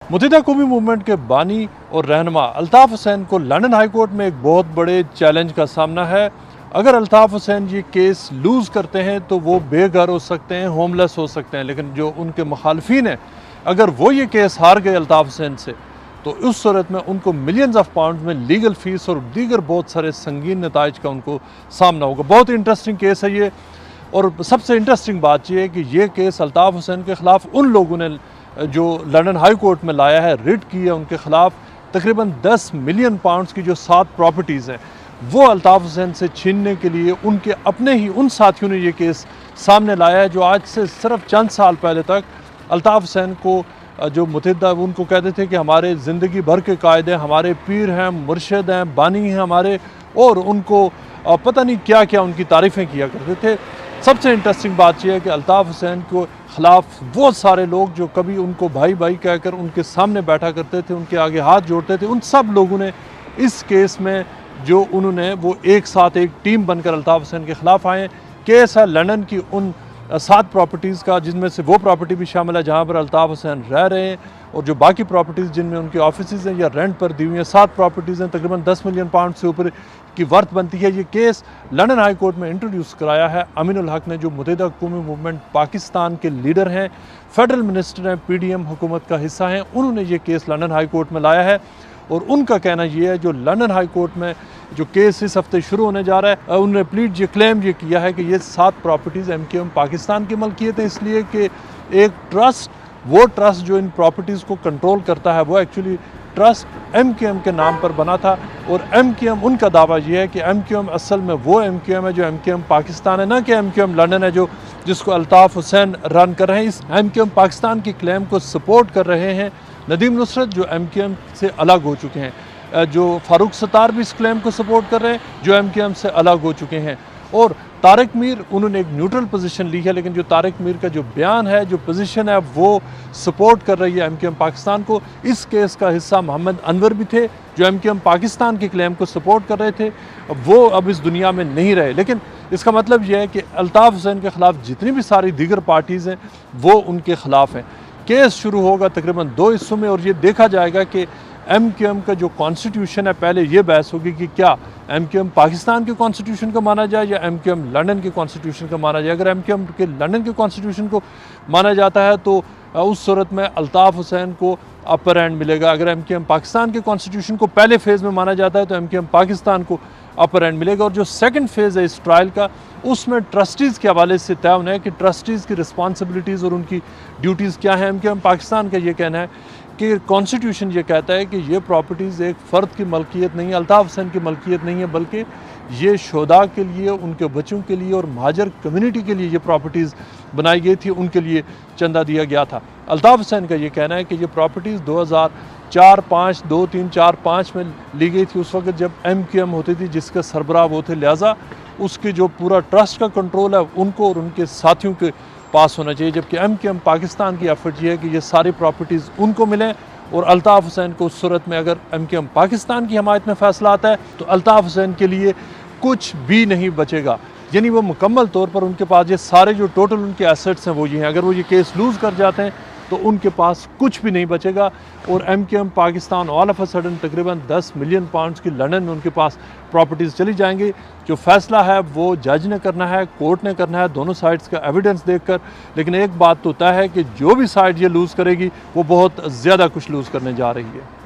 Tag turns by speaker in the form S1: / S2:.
S1: मुत्तहिदा कौमी मूवमेंट के बानी और रहनुमा अल्ताफ़ हुसैन को लंदन हाई कोर्ट में एक बहुत बड़े चैलेंज का सामना है। अगर अल्ताफ़ हुसैन ये केस लूज़ करते हैं तो वो बेघर हो सकते हैं, होमलेस हो सकते हैं, लेकिन जो उनके मुखालफिन हैं, अगर वो ये केस हार गए अल्ताफ़ हुसैन से, तो उस सूरत में उनको मिलियंस ऑफ पाउंड में लीगल फ़ीस और दीगर बहुत सारे संगीन नताइज का उनको सामना होगा। बहुत इंटरेस्टिंग केस है ये। और सबसे इंटरेस्टिंग बात यह है कि ये केस अल्ताफ़ हुसैन के ख़िलाफ़ उन लोगों ने जो लंदन हाई कोर्ट में लाया है, रिट की है उनके ख़िलाफ़, तकरीबन 10 मिलियन पाउंड्स की जो 7 प्रॉपर्टीज़ हैं वो अल्ताफ़ हुसैन से छीनने के लिए उनके अपने ही उन साथियों ने ये केस सामने लाया है, जो आज से सिर्फ चंद साल पहले तक अल्ताफ़ हुसैन को जो मुत्तहिदा उनको कहते थे कि हमारे ज़िंदगी भर के कायदे, हमारे पीर हैं, मुर्शिद हैं, बानी हैं हमारे, और उनको पता नहीं क्या क्या उनकी तारीफ़ें किया करते थे। सबसे इंटरेस्टिंग बात यह है कि अल्ताफ़ हुसैन को ख़िलाफ़ वो सारे लोग जो कभी उनको भाई भाई कहकर उनके सामने बैठा करते थे, उनके आगे हाथ जोड़ते थे, उन सब लोगों ने इस केस में जो उन्होंने वो एक साथ एक टीम बनकर अल्ताफ़ हुसैन के ख़िलाफ़ आए। केस है लंदन की उन 7 प्रॉपर्टीज़ का, जिनमें से वो प्रॉपर्टी भी शामिल है जहाँ पर अल्ताफ़ हुसैन रह रहे हैं, और जो बाकी प्रॉपर्टीज़ जिनमें उनके ऑफिसेज़ हैं या रेंट पर दी हुई हैं, 7 प्रॉपर्टीज़ हैं, तकरीबन 10 मिलियन पाउंड से ऊपर की वर्थ बनती है। ये केस लंदन हाई कोर्ट में इंट्रोड्यूस कराया है अमीनुल हक ने, जो मुत्तहिदा कौमी मूवमेंट पाकिस्तान के लीडर हैं, फेडरल मिनिस्टर हैं, PDM हुकूमत का हिस्सा हैं। उन्होंने ये केस लंदन हाई कोर्ट में लाया है, और उनका कहना यह है जो लंदन हाई कोर्ट में जो केस इस हफ्ते शुरू होने जा रहा है, उन्होंने प्लीड ये क्लेम ये किया है कि ये 7 प्रॉपर्टीज़ MKM पाकिस्तान की मलकियत है, इसलिए कि एक ट्रस्ट, वो ट्रस्ट जो इन प्रॉपर्टीज़ को कंट्रोल करता है, वो एक्चुअली ट्रस्ट MKM के नाम पर बना था। और MKM, उनका दावा यह है कि MKM असल में वो MKM है जो MKM पाकिस्तान है, ना कि MKM लंदन है जो जिसको अल्ताफ़ हुसैन रन कर रहे हैं। इस MKM पाकिस्तान की क्लेम को सपोर्ट कर रहे हैं नदीम नुसरत, जो MKM से अलग हो चुके हैं, जो फारूक सत्तार भी इस क्लेम को सपोर्ट कर रहे हैं, जो MKM से अलग हो चुके हैं, और तारिक मीर, उन्होंने एक न्यूट्रल पोजीशन ली है, लेकिन जो तारिक मीर का जो बयान है, जो पोजीशन है, वो सपोर्ट कर रही है MKM पाकिस्तान को। इस केस का हिस्सा मोहम्मद अनवर भी थे, जो MKM पाकिस्तान की क्लेम को सपोर्ट कर रहे थे, वो अब इस दुनिया में नहीं रहे। लेकिन इसका मतलब यह है कि अल्ताफ़ हुसैन के ख़िलाफ़ जितनी भी सारी दीगर पार्टीज़ हैं वो उनके ख़िलाफ़ हैं। केस शुरू होगा तकरीबन 2 हिस्सों में, और ये देखा जाएगा कि MKM का जो कॉन्स्टिट्यूशन है, पहले ये बहस होगी कि क्या MKM पाकिस्तान के कॉन्स्टिट्यूशन को माना जाए या MKM लंदन के कॉन्स्टिट्यूशन को माना जाए। अगर MKM के लंदन के कॉन्स्टिट्यूशन को माना जाता है तो उस सूरत में अल्ताफ़ हुसैन को अपर हैंड मिलेगा। अगर MKM पाकिस्तान के कॉन्स्टिट्यूशन को पहले फेज़ में माना जाता है तो MKM पाकिस्तान को अपर हैंड मिलेगा। और जो सेकंड फेज़ है इस ट्रायल का, उसमें ट्रस्टीज़ के हवाले से तय होना है कि ट्रस्टीज़ की रिस्पॉन्सिबिलिटीज़ और उनकी ड्यूटीज़ क्या हैं। MKM पाकिस्तान का ये कहना है कि कॉन्स्टिट्यूशन ये कहता है कि ये प्रॉपर्टीज़ एक फ़र्द की मलकियत नहीं है, अल्ताफ़ हुसैन की मलकियत नहीं है, बल्कि ये शोधा के लिए, उनके बच्चों के लिए और महाजर कम्युनिटी के लिए ये प्रॉपर्टीज़ बनाई गई थी, उनके लिए चंदा दिया गया था। अल्ताफ़ हुसैन का ये कहना है कि ये प्रॉपर्टीज़ 2004-5, 2-3-4-5 में ली गई थी, उस वक्त जब MKM होती थी, जिसका सरबराह वो थे, लिहाजा उसकी जो पूरा ट्रस्ट का कंट्रोल है उनको और उनके साथियों के पास होना चाहिए। जबकि MKM पाकिस्तान की एफर्ट ये है कि ये सारी प्रॉपर्टीज़ उनको मिलें, और अल्ताफ़ हुसैन को उस सूरत में अगर MKM पाकिस्तान की हमायत में फ़ैसला आता है तो अल्ताफ़ हुसैन के लिए कुछ भी नहीं बचेगा, यानी वो मुकम्मल तौर पर उनके पास ये सारे जो टोटल उनके एसेट्स हैं वो ये हैं। अगर वो ये केस लूज़ कर जाते हैं तो उनके पास कुछ भी नहीं बचेगा, और MKM Pakistan all of a sudden तकरीबन 10 मिलियन पाउंड्स की लंदन में उनके पास प्रॉपर्टीज़ चली जाएंगी। जो फ़ैसला है वो जज ने करना है, कोर्ट ने करना है, दोनों साइड्स का एविडेंस देखकर। लेकिन एक बात तो तय है कि जो भी साइड ये लूज़ करेगी वो बहुत ज़्यादा कुछ लूज़ करने जा रही है।